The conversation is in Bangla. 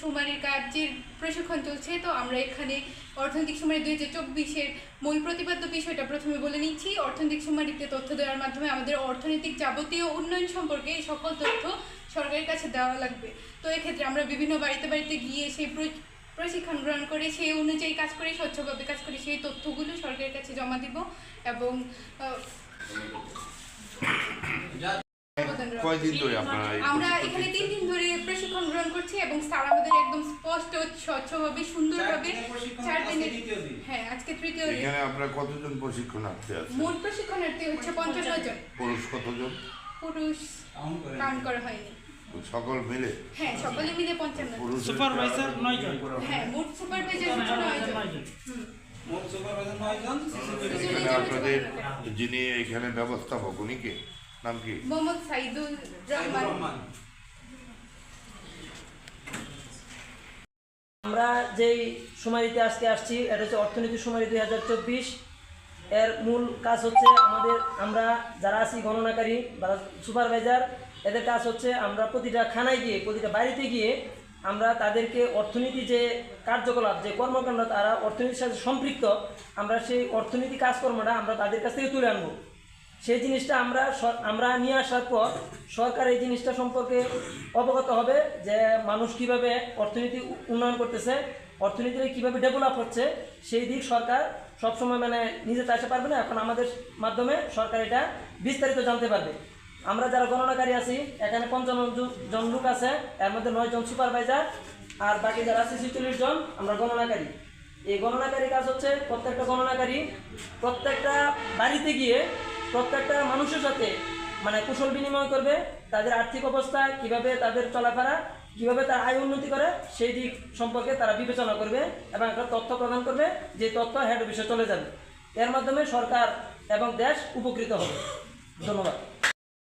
শুমারির কাজের প্রশিক্ষণ চলছে। তো আমরা এখানে অর্থনৈতিক শুমারি 2024-এর মূল প্রতিপাদ্য বিষয়টা প্রথমে বলে নিচ্ছি। অর্থনৈতিক শুমারিতে তথ্য দেওয়ার মাধ্যমে আমাদের অর্থনৈতিক যাবতীয় উন্নয়ন সম্পর্কে এই সকল তথ্য সরকারের কাছে দেওয়া লাগবে। তো এক্ষেত্রে আমরা বিভিন্ন বাড়িতে বাড়িতে গিয়ে সেই প্রশিক্ষণ গ্রহণ করে সেই অনুযায়ী কাজ করি, স্বচ্ছভাবে কাজ করি, সেই তথ্যগুলো সরকারের কাছে জমা দিব। এবং আমরা এখানে 3 দিন ধরে প্রশিক্ষণ গ্রহণ করছি এবং স্যার আমাদের একদম স্পষ্ট স্বচ্ছভাবে সুন্দরভাবে 4 দিনের, হ্যাঁ আজকে তৃতীয় দিন। এখানে আপনারা কতজন প্রশিক্ষণার্থী আছে? মোট প্রশিক্ষণার্থী হচ্ছে 55 জন। পুরুষ কতজন? পুরুষ কাউন্ট করা হয়নি। সকল মিলে? হ্যাঁ সকলে মিলে 55 জন। সুপারভাইজার 9 জন। হ্যাঁ মোট সুপারভাইজার 9 জন। মোট সুপারভাইজার 9 জন। আপনাদের যিনি এখানে ব্যবস্থাপক উনি কে, নাম কি? মোহাম্মদ সাইদুল রহমান। আমরা যেই শুমারিতে আজকে আসছি এটা হচ্ছে অর্থনীতি শুমারি 2024। এর মূল কাজ হচ্ছে আমরা যারা আছি গণনাকারী বা সুপারভাইজার, এদের কাজ হচ্ছে আমরা প্রতিটা খানায় গিয়ে প্রতিটা বাড়িতে গিয়ে আমরা তাদেরকে অর্থনীতি যে কার্যকলাপ যে কর্মকাণ্ড তারা অর্থনীতির সাথে সম্পৃক্ত, আমরা সেই অর্থনীতি কাজকর্মটা আমরা তাদের কাছ থেকে তুলে আনবো। সেই জিনিসটা আমরা নিয়ে আসার পর সরকার এই জিনিসটা সম্পর্কে অবগত হবে যে মানুষ কিভাবে অর্থনীতি উন্নয়ন করতেছে, অর্থনীতিতে কীভাবে ডেভেলপ হচ্ছে, সেই দিক সরকার সবসময় নিজে চাইতে পারবে না। এখন আমাদের মাধ্যমে সরকার এটা বিস্তারিত জানতে পারবে। আমরা যারা গণনাকারী আছি এখানে 55 জন লোক আছে, এর মধ্যে 9 জন সুপারভাইজার আর বাকি যারা আছে 46 জন আমরা গণনাকারী। এই গণনাকারী কাজ হচ্ছে প্রত্যেকটা গণনাকারী প্রত্যেকটা বাড়িতে গিয়ে প্রত্যেকটা মানুষের সাথে কুশল বিনিময় করবে, তাদের আর্থিক অবস্থা কিভাবে, তাদের চলাফেরা কিভাবে, তার আয় উন্নতি করে সেই দিক সম্পর্কে তারা বিবেচনা করবে এবং একটা তথ্য প্রদান করবে, যে তথ্য হেড অফিসে চলে যাবে। এর মাধ্যমে সরকার এবং দেশ উপকৃত হবে। ধন্যবাদ।